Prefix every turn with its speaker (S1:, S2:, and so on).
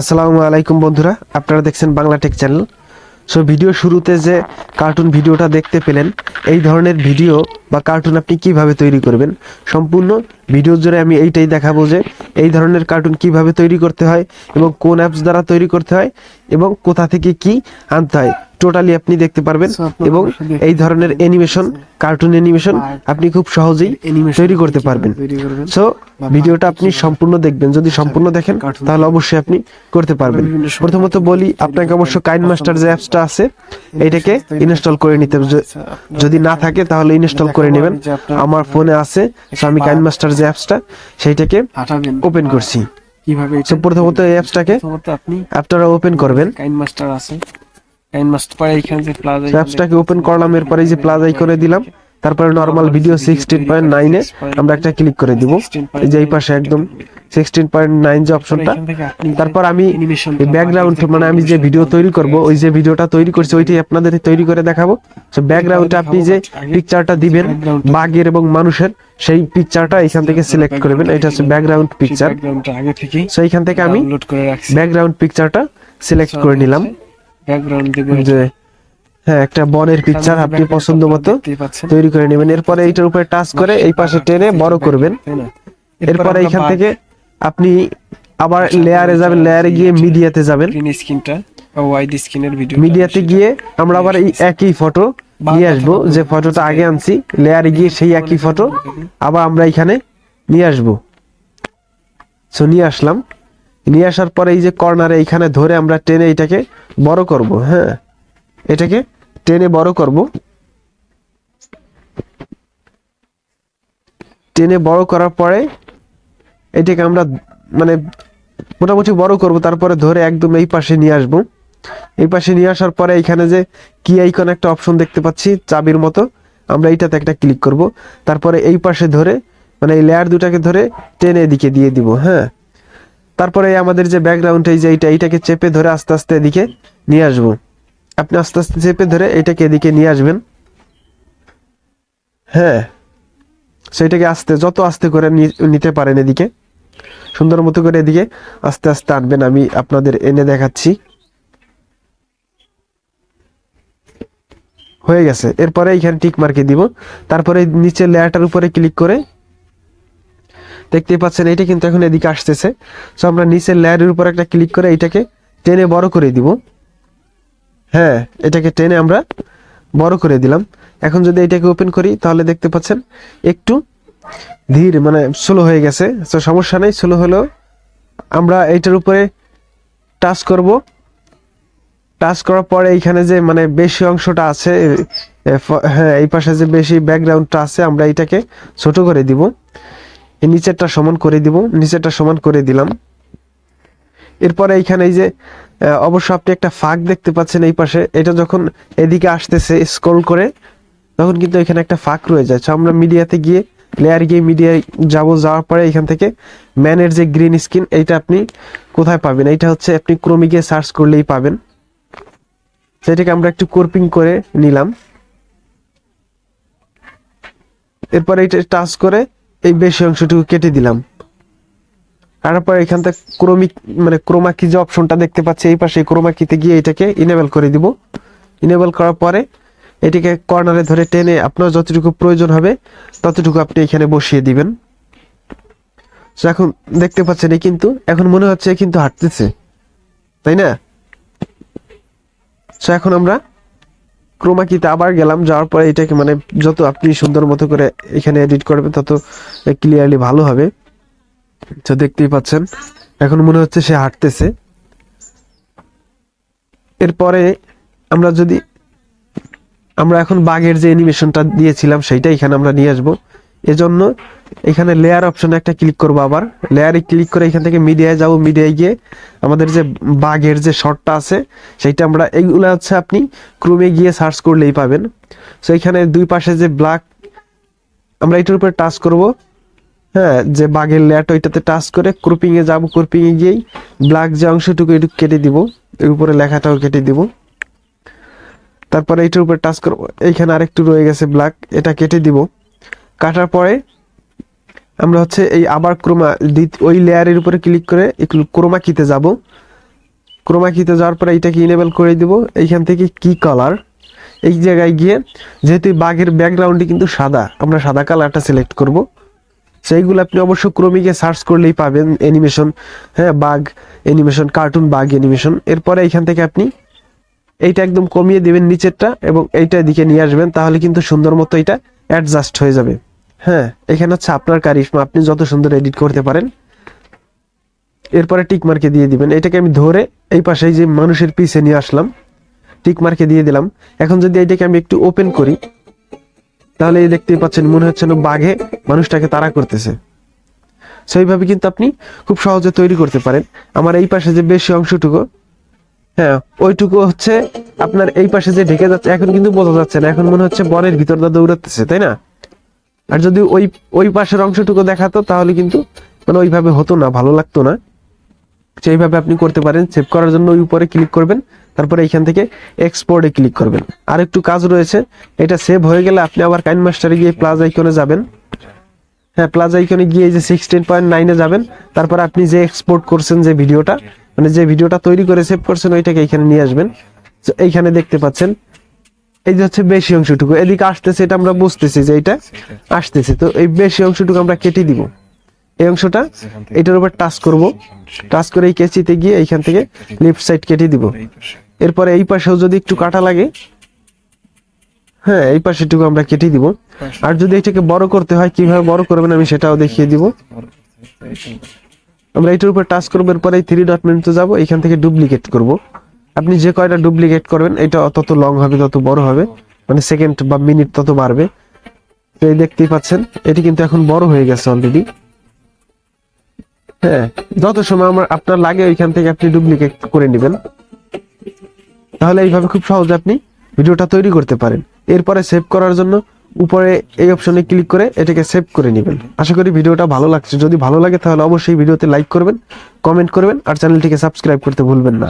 S1: আসসালামু আলাইকুম বন্ধুরা, আপনারা দেখছেন Bangla take channel. So video শুরুতে যে কার্টুন ভিডিওটা দেখতে পেলেন, এই ধরনের ভিডিও বা কার্টুন আপনি কিভাবে তৈরি করবেন, সম্পূর্ণ ভিডিও জুড়ে আমি এইটাই দেখাবো যে এই ধরনের কার্টুন কিভাবে তৈরি করতে হয় এবং কোন অ্যাপস দ্বারা তৈরি করতে হয় এবং কোথা থেকে কি আনতে হয়, টোটালি আপনি দেখতে পারবেন। এবং এই ধরনের অ্যানিমেশন, কার্টুন অ্যানিমেশন আপনি খুব সহজেই তৈরি করতে পারবেন। সো ভিডিওটা আপনি সম্পূর্ণ দেখবেন, যদি সম্পূর্ণ দেখেন তাহলে অবশ্যই আপনি করতে পারবেন। প্রথমত বলি, আপনাকে অবশ্য কাইন মাস্টার যে অ্যাপসটা আছে এইটাকে ইনস্টল করে নিতে হবে। যদি না থাকে তাহলে ইনস্টল করে নেবেন। আমার ফোনে আছে, সো আমি কাইন মাস্টার যে অ্যাপসটা সেইটাকে ওপেন করছি। কিভাবে প্রথমত এই অ্যাপসটাকে আপনারা ওপেন করবেন। কাইন মাস্টার আছে, কাইন মাস্টার পরে এইখানে যে প্লাস অ্যাপসটাকে ওপেন করলাম, এরপরে এই যে প্লাস আইকনে দিলাম, তারপরে নরমাল ভিডিও 16.9 এ আমরা একটা ক্লিক করে দিব। এই যে এই পাশে একদম 16.9 যে অপশনটা, তারপর আমি ব্যাকগ্রাউন্ড মানে আমি যে ভিডিও তৈরি করব, ওই যে ভিডিওটা তৈরি করছি ওইটাই আপনাদের তৈরি করে দেখাবো। সো ব্যাকগ্রাউন্ডে আপনি যে পিকচারটা দিবেন বাঘের এবং মানুষের, সেই পিকচারটা এখান থেকে সিলেক্ট করবেন। এটা হচ্ছে ব্যাকগ্রাউন্ড পিকচার। আগে থেকে সো এখান থেকে আমি ব্যাকগ্রাউন্ড পিকচারটা সিলেক্ট করে নিলাম। ব্যাকগ্রাউন্ড দিবেন যে হ্যাঁ, একটা বনের পিকচার আপনি পছন্দ মতো তৈরি করে নেবেন। এরপরে এইটার উপরে টাচ করে এই পাশে টেনে বড় করবেন। এরপরে এইখান থেকে আপনি আবার লেয়ারে যাবেন, লেয়ারে গিয়ে মিডিয়াতে যাবেন। মিডিয়াতে গিয়ে আমরা আবার এই একই ফটো নিয়ে আসবো, যে ফটোটা আগে আনছি। লেয়ারে গিয়ে সেই একই ফটো আবার আমরা এখানে নিয়ে আসবো। সো নিয়ে আসলাম। নিয়ে আসার পরে এই যে কর্নারে এইখানে ধরে আমরা টেনে এটাকে বড় করব। হ্যাঁ, এটাকে টেনে বড় করব। টেনে বড় করার পরে এটাকে আমরা মানে মোটামুটি বড় করব, তারপরে ধরে একদম এই পাশে নিয়ে আসব। এই পাশে নিয়ে আসার পরে এখানে যে কি আইকন একটা অপশন দেখতে পাচ্ছি চাবির মতো, আমরা এইটাতে একটা ক্লিক করব। তারপরে এই পাশে ধরে মানে এই লেয়ার দুটাকে ধরে টেনে এদিকে দিয়ে দিব। হ্যাঁ, তারপরে আমাদের যে ব্যাকগ্রাউন্ড এই যে এইটাকে চেপে ধরে আস্তে আস্তে এদিকে নিয়ে আসব। আপনি আস্তে আস্তে চেপে ধরে এটাকে এদিকে নিয়ে আসবেন। হ্যাঁ, সেটাকে যত আস্তে করে নিতে পারেন এদিকে সুন্দর মতো করে এদিকে আস্তে আস্তে আনবেন। আমি আপনাদের এনে দেখাচ্ছি। হয়ে গেছে। এরপরে এখানে টিক মার্কে দিব। তারপরে নিচের লেয়ারটার উপরে ক্লিক করে দেখতে পাচ্ছেন এটা কিন্তু এখন এদিকে আসতেছে। সো আমরা নিচের লেয়ারের উপর একটা ক্লিক করে এটাকে টেনে বড় করে দিব। হ্যাঁ, এটাকে টেনে আমরা বড় করে দিলাম। এখন যদি এটাকে ওপেন করি তাহলে দেখতে পাচ্ছেন একটু ধীর মানে স্লো হয়ে গেছে। তো সমস্যা নেই, স্লো হলেও আমরা এইটার উপরে টাচ করব। টাচ করার পরে এইখানে যে মানে বেশি অংশটা আছে, হ্যাঁ এই পাশে যে বেশি ব্যাকগ্রাউন্ডটা আছে, আমরা এটাকে ছোট করে দিব। এই নিচেরটা সমান করে দিব। নিচেরটা সমান করে দিলাম। এরপরে এইখানে এই যে অবশ্য আপনি একটা ফাঁক দেখতে পাচ্ছেন এই পাশে, এটা যখন এদিকে আসতেছে স্ক্রল করে তখন কিন্তু এখানে একটা ফাঁক রয়ে যায়। আমরা মিডিয়াতে গিয়ে লেয়ার গিয়ে মিডিয়ায় যাওয়ার পরে এখান থেকে ম্যানের যে গ্রিন স্ক্রিন, এইটা আপনি কোথায় পাবেন? এইটা হচ্ছে আপনি ক্রোমে গিয়ে সার্চ করলেই পাবেন। সেটাকে আমরা একটু ক্রপিং করে নিলাম। এরপরে এটা টাচ করে এই বেশি অংশটুকু কেটে দিলাম। তারপর এখান থেকে ক্রোমা কি যে অপশনটা দেখতে পাচ্ছি এই পাশে, ক্রোমা কিতে গিয়ে এটাকে ইনেবল করে দিব। ইনেবল করার পরে এটাকে কর্নারে ধরে টেনে আপনার যতটুকু প্রয়োজন হবে ততটুকু আপনি এখানে বসিয়ে দিবেন। তো এখন দেখতে পাচ্ছেন এই কিন্তু এখন মনে হচ্ছে কিন্তু হাঁটতেছে, তাই না? তো এখন আমরা ক্রোমা কিতে আবার গেলাম, যাওয়ার পরে এটাকে মানে যত আপনি সুন্দর মতো করে এখানে এডিট করবেন তত ক্লিয়ারলি ভালো হবে। তো দেখতেই পাচ্ছেন এখন মনে হচ্ছে সে হাঁটতেছে। এরপরে আমরা এখন বাঘের যে অ্যানিমেশনটা দিয়েছিলাম সেইটা এখানে আমরা নিয়ে আসবো। এজন্য এখানে লেয়ার অপশনে একটা ক্লিক করবো। আবার লেয়ারে ক্লিক করে এখান থেকে মিডিয়ায় যাব। মিডিয়ায় গিয়ে আমাদের যে বাঘের যে শটটা আছে সেইটা আমরা এইগুলো হচ্ছে আপনি ক্রোমে গিয়ে সার্চ করলেই পাবেন। সো এখানে দুই পাশে যে ব্ল্যাক, আমরা এটার উপরে টাচ করব। হ্যাঁ, যে বাঘের লেয়ারটা ওইটাতে টাচ করে ক্রপিং এ যাব। ক্রপিং এ গিয়েই ব্ল্যাক যে অংশটুকু এটুকু কেটে দিব, এর উপরে লেখাটাও কেটে দিব। তারপরে এটার উপর টাচ করব, এইখানে আরেকটু রয়ে গেছে ব্ল্যাক, এটা কেটে দিব। কাটার পরে আমরা হচ্ছে এই আবার ওই লেয়ারের উপরে ক্লিক করে একটু ক্রোমা কিতে যাব। ক্রোমা কিতে যাওয়ার পরে এটাকে ইনেবল করে দিব। এইখান থেকে কি কালার, এই জায়গায় গিয়ে যেহেতু বাঘের ব্যাকগ্রাউন্ডটি কিন্তু সাদা, আমরা সাদা কালারটা সিলেক্ট করব। সেইগুলো আপনি অবশ্য ক্রোমিকে সার্চ করলেই পাবেন, অ্যানিমেশন, হ্যাঁ বাঘ অ্যানিমেশন, কার্টুন বাঘ অ্যানিমেশন। এরপরে এইখান থেকে আপনি এইটা একদম কমিয়ে দিবেন নিচেরটা এবং এইটা দিকে নিয়ে আসবেন, তাহলে কিন্তু সুন্দর মতো এটা অ্যাডজাস্ট হয়ে যাবে। হ্যাঁ, এখানে হচ্ছে আপনার কারিশমা, আপনি যত সুন্দর এডিট করতে পারেন। এরপরে টিক মার্কে দিয়ে দিবেন। এটাকে আমি ধরে এই পাশে যে মানুষের পিছে নিয়ে আসলাম, টিক মার্কে দিয়ে দিলাম। এখন যদি এটাকে আমি একটু ওপেন করি, তাহলে এই দেখতেই পাচ্ছেন মনে হচ্ছে না বাঘে মানুষটাকে তাড়া করতেছে। সেইভাবে কিন্তু আপনি খুব সহজে তৈরি করতে পারেন। আমার এই পাশে যে বেশি অংশটুকু, হ্যাঁ ওইটুকু হচ্ছে আপনার এই পাশে যে ঢেকে যাচ্ছে, এখন কিন্তু বোঝা যাচ্ছে না, এখন মনে হচ্ছে বনের ভিতরটা দৌড়াতেছে, তাই না? আর যদি ওই ওই পাশের অংশটুকু দেখাতো তাহলে কিন্তু মানে ওইভাবে হতো না, ভালো লাগতো না। সেইভাবে আপনি করতে পারেন। সেভ করার জন্য ওই উপরে ক্লিক করবেন, তারপরে এইখান থেকে এক্সপোর্টে ক্লিক করবেন। আর একটু কাজ রয়েছে, এটা সেভ হয়ে গেলে আপনি আবার কাইন মাস্টারে গিয়ে প্লাস আইকনে যাবেন। হ্যাঁ, প্লাস আইকনে গিয়ে এই যে 16.9 যাবেন। তারপর আপনি যে এক্সপোর্ট করছেন যে ভিডিওটা, মানে যে ভিডিওটা তৈরি করে সেভ করছেন, ওইটাকে এখানে নিয়ে আসবেন। তো এইখানে দেখতে পাচ্ছেন এই যে হচ্ছে বেশি অংশটুকু এদিকে আসতেছে, এটা আমরা বুঝতেছি যে এটা আসতেছে। তো এই বেশি অংশটুকু আমরা কেটে দিব। এই অংশটা এটার উপর টাচ করব, টাচ করে এই কেচিতে গিয়ে এইখান থেকে লেফট সাইড কেটে দিব। এরপরে এই পাশেও যদি একটু কাটা লাগে, হ্যাঁ এই পাশেটুকু আমরা কেটে দিব। আর যদি এটাকে বড় করতে হয়, কিভাবে বড় করবেন আমি সেটাও দেখিয়ে দিব। আমরা এটার উপর টাচ করবো, এরপরে এই 3 ডট মেনুতে যাব, এখান থেকে ডুপ্লিকেট করব। আপনি যে কয়টা ডুপ্লিকেট করবেন এটা তত লং হবে, তত বড় হবে, মানে সেকেন্ড বা মিনিট তত বাড়বে। তো এই দেখতেই পাচ্ছেন এটি কিন্তু এখন বড় হয়ে গেছে অলরেডি। হ্যাঁ, যত সময় আপনার লাগে ওইখান থেকে আপনি ডুপ্লিকেট করে নেবেন। তাহলে এইভাবে খুব সহজে আপনি ভিডিওটা তৈরি করতে পারেন। এরপরে সেভ করার জন্য উপরে এই অপশনে ক্লিক করে এটাকে সেভ করে নেবেন। আশা করি ভিডিওটা ভালো লাগছে। যদি ভালো লাগে তাহলে অবশ্যই ভিডিওতে লাইক করবেন, কমেন্ট করবেন আর চ্যানেলটিকে সাবস্ক্রাইব করতে ভুলবেন না।